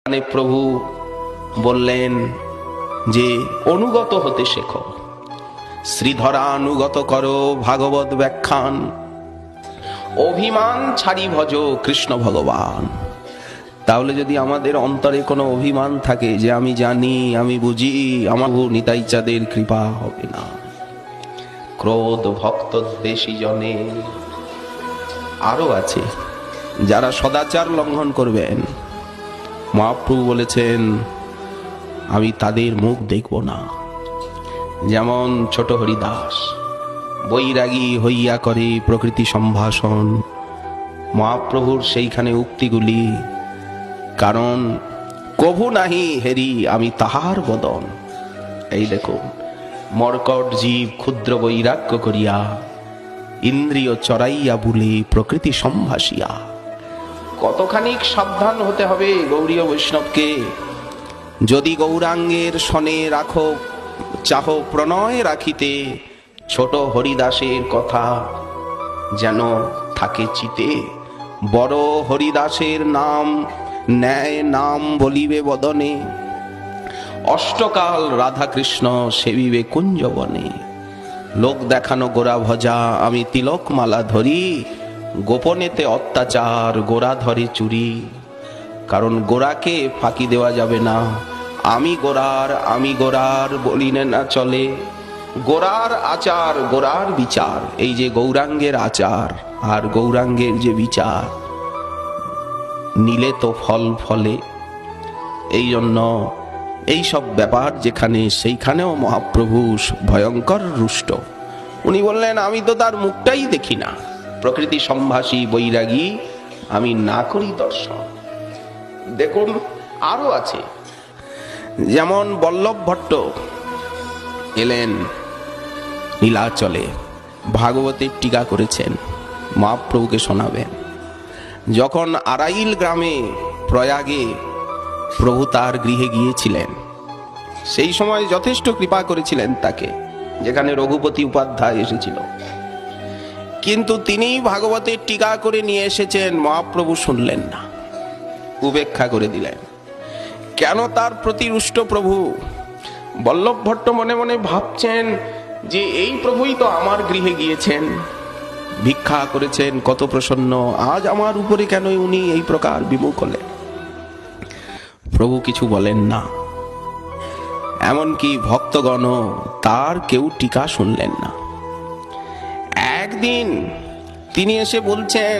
প্রভু বললেন যে অনুগত হতে শেখো, শ্রীধরানুগত করো ভাগবত ব্যাখ্যান, অভিমান ছাড়ি ভজ কৃষ্ণ ভগবান। তাহলে যদি আমাদের অন্তরে কোনো অভিমান থাকে যে আমি জানি, আমি বুঝি, আমার নিতাই চাঁদের কৃপা হবে না, ক্রোধ ভক্ত দেশী জনে। আরো আছে যারা সদাচার লঙ্ঘন করবেন, মহাপ্রভু বলেছেন আমি তাদের মুখ দেখব না। যেমন ছোট হরিদাস বৈরাগী হইয়া করে প্রকৃতি সম্ভাষণ, মহাপ্রভুর সেইখানে উক্তিগুলি, কারণ কভু নাহি হেরি আমি তাহার বদন। এই দেখুন, মর্কট জীব ক্ষুদ্র বৈরাগ্য করিয়া ইন্দ্রিয় চড়াইয়া বলে প্রকৃতি সম্ভাসিয়া। কতখানি সাবধান হতে হবে গৌরীয় বৈষ্ণবকে। যদি গৌরাঙ্গের সনে রাখো চাহ প্রণয় রাখিতে, ছোট হরিদাসের কথা যেন থাকে চিতে। বড় হরিদাসের নাম ন্যায় নাম বলিবে বদনে, অষ্টকাল রাধা কৃষ্ণ সেবিবে কুঞ্জবনে। লোক দেখানো গোরা ভজা আমি তিলক মালা ধরি, গোপনেতে অত্যাচার গোরা ধরে চুরি। কারণ গোরাকে ফাঁকি দেওয়া যাবে না, আমি গোরার বলিনে না চলে। গোরার আচার গোরার বিচার, এই যে গৌরাঙ্গের আচার আর গৌরাঙ্গের যে বিচার, নিলে তো ফল ফলে। এই জন্য এই সব ব্যাপার যেখানে, সেইখানেও মহাপ্রভু ভয়ঙ্কর রুষ্ট। উনি বললেন আমি তো তার মুখটাই দেখি না, প্রকৃতি সম্ভাষী বৈরাগী আমি না করি দর্শন। দেখুন আরো আছে, যেমন বল্লভ ভট্ট এলেন নীলাচলে, ভাগবতের টিকা করেছেন, মহাপ্রভুকে শোনাবেন। যখন আরাইল গ্রামে প্রয়াগে প্রভু তার গৃহে গিয়েছিলেন, সেই সময় যথেষ্ট কৃপা করেছিলেন তাকে, যেখানে রঘুপতি উপাধ্যায় এসেছিল। কিন্তু তিনি ভাগবতের টিকা করে নিয়ে এসেছেন, মহাপ্রভু শুনলেন না, উপেক্ষা করে দিলেন। কেন তার প্রতি রুষ্ট প্রভু? বল্লভ ভট্ট মনে মনে ভাবছেন যে এই প্রভুই তো আমার গৃহে গিয়েছেন, ভিক্ষা করেছেন, কত প্রসন্ন, আজ আমার উপরে কেন উনি এই প্রকার বিমুখ হলেন? প্রভু কিছু বলেন না, এমনকি ভক্তগণ তার কেউ টিকা শুনলেন না। একদিন তিনি এসে বলছেন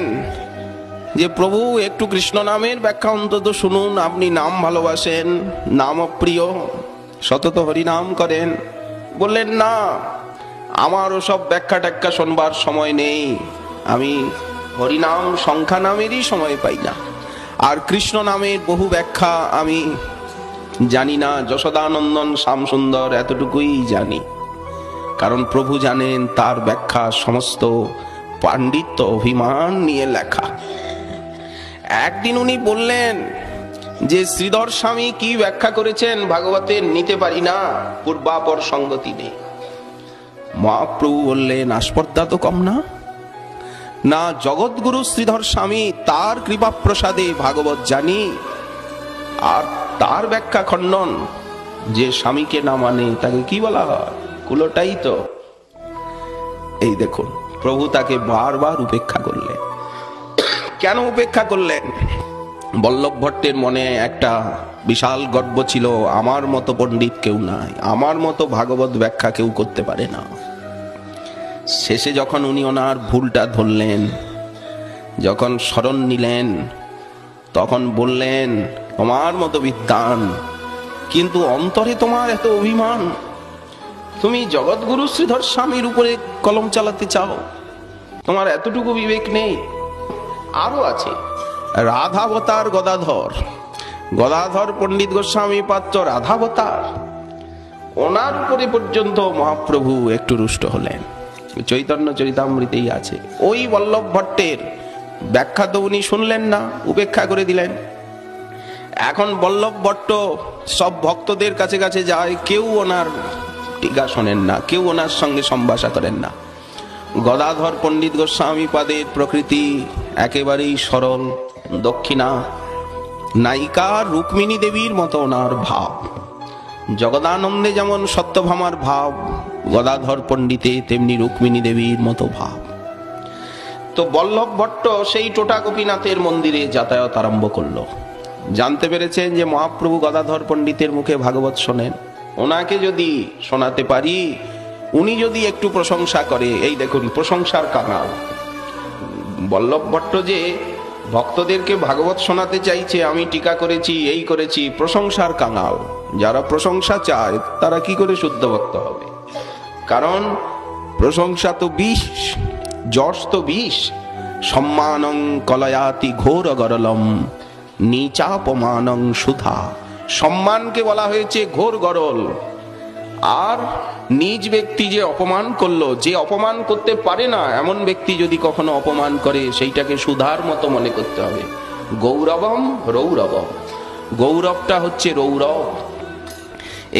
যে প্রভু একটু কৃষ্ণ নামের ব্যাখ্যা অন্তত শুনুন, আপনি নাম ভালোবাসেন, নাম প্রিয়, সতত হরিনাম করেন। বললেন না, আমার ওসব ব্যাখ্যা ট্যাখ্যা শোনবার সময় নেই, আমি হরিনাম সংখ্যা নামেরই সময় পাই না, আর কৃষ্ণ নামের বহু ব্যাখ্যা আমি জানি না, যশোদানন্দন শ্যামসুন্দর এতটুকুই জানি। কারণ প্রভু জানেন তার ব্যাখ্যা সমস্ত পাণ্ডিত্য অভিমান নিয়ে লেখা। একদিন উনি বললেন যে শ্রীধর স্বামী কি ব্যাখ্যা করেছেন ভাগবতের নিতে পারি না, পূর্বাপর সঙ্গতি নেই। মহাপ্রভু বললেন আস্পর্ধা তো কম না, না জগৎগুরু শ্রীধর স্বামী তার কৃপা প্রসাদে ভাগবত জানি, আর তার ব্যাখ্যা খণ্ডন। যে স্বামীকে না মানে তাকে কি বলা হয়? কুলোটাই তো। এই দেখুন, প্রভু তাকে বারবার উপেক্ষা করলেন। কেন উপেক্ষা করলেন? বল্লভ ভট্টের মনে একটা বিশাল গর্ব ছিল, আমার মতো পণ্ডিত কেউ নাই, আমার মতো ভাগবত ব্যাখ্যা কেউ করতে পারে না। শেষে যখন উনি ওনার ভুলটা ধরলেন, যখন শরণ নিলেন, তখন বললেন তোমার মতো বিদ্বান, কিন্তু অন্তরে তোমার এত অভিমান, তুমি জগৎগুরু শ্রীধর স্বামীর উপরে কলম চালাতে চাও, তোমার এতটুকু বিবেক নেই। আরো আছে, রাধাবতার গদাধর পণ্ডিত গোস্বামী পাত্র রাধাবতার, ওনার উপরে পর্যন্ত মহাপ্রভু একটু রুষ্ট হলেন। চৈতন্য চরিতামৃতেই আছে। ওই বল্লভ ভট্টের ব্যাখ্যা তো উনি শুনলেন না, উপেক্ষা করে দিলেন। এখন বল্লভ ভট্ট সব ভক্তদের কাছে কাছে যায়, কেউ ওনার টিকা শোনেন না, কেউ ওনার সঙ্গে সম্ভাষা করেন না। গদাধর পণ্ডিত গোস্বামী পাদের প্রকৃতি একেবারেই সরল, দক্ষিণা, নায়িকা রুক্মিণী দেবীর মতো ওনার ভাব। জগদানন্দে যেমন সত্যভামার ভাব, গদাধর পণ্ডিতে তেমনি রুক্মিণী দেবীর মতো ভাব। তো বল্লভ ভট্ট সেই টোটা গোপীনাথের মন্দিরে যাতায়াত আরম্ভ করলো। জানতে পেরেছেন যে মহাপ্রভু গদাধর পণ্ডিতের মুখে ভাগবত শোনেন, ওনাকে যদি শোনাতে পারি, উনি যদি একটু প্রশংসা করে, এই দেখুন প্রশংসার কাঙাল। বল্লভ ভট্ট যে ভক্তদেরকে ভাগবত শোনাতে চাইছে, আমি টিকা করেছি, এই করেছি, প্রশংসার কাঙাল। যারা প্রশংসা চায় তারা কি করে শুদ্ধ ভক্ত হবে? কারণ প্রশংসা তো বিষ, যশ তো বিষ। সম্মানং কলয়াতি ঘোর গরলম নিচাপমানং সুধা। সম্মানকে বলা হয়েছে ঘোর গরল, আর নিজ ব্যক্তি যে অপমান করলো, যে অপমান করতে পারে না এমন ব্যক্তি যদি কখনো অপমান করে, সেইটাকে সুধার মতো মনে করতে হবে। গৌরবম রৌরবম, গৌরবটা হচ্ছে রৌরব।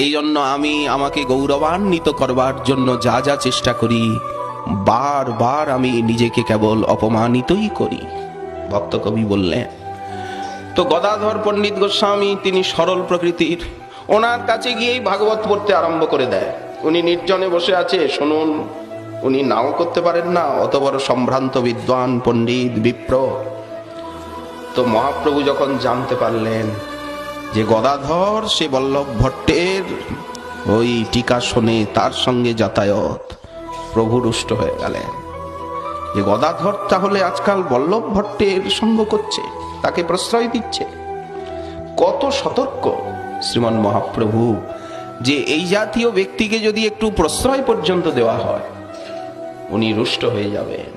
এই জন্য আমি আমাকে গৌরবান্বিত করবার জন্য যা যা চেষ্টা করি, বারবার আমি নিজেকে কেবল অপমানিতই করি, ভক্ত কবি বললেন। তো গদাধর পণ্ডিত গোস্বামী তিনি সরল প্রকৃতির, ওনার কাছে গিয়েই ভাগবত পড়তে আরম্ভ করে দেয়। উনি নির্জনে বসে আছে, শুনুন। উনি নাও করতে পারেন না, অত বড় সম্ভ্রান্ত বিদ্বান পণ্ডিত বিপ্র। তো মহাপ্রভু যখন জানতে পারলেন যে গদাধর সে বল্লভ ভট্টের ওই টিকা শোনে, তার সঙ্গে যাতায়াত, প্রভু রুষ্ট হয়ে গেলেন যে গদাধর তাহলে আজকাল বল্লভ ভট্টের সঙ্গ করছে, তাকে প্রশ্রয় দিচ্ছে। কত সতর্ক শ্রীমান মহাপ্রভু, যে এই জাতীয় ব্যক্তিকে যদি একটু প্রশ্রয় পর্যন্ত দেওয়া হয়, উনি রুষ্ট হয়ে যাবেন।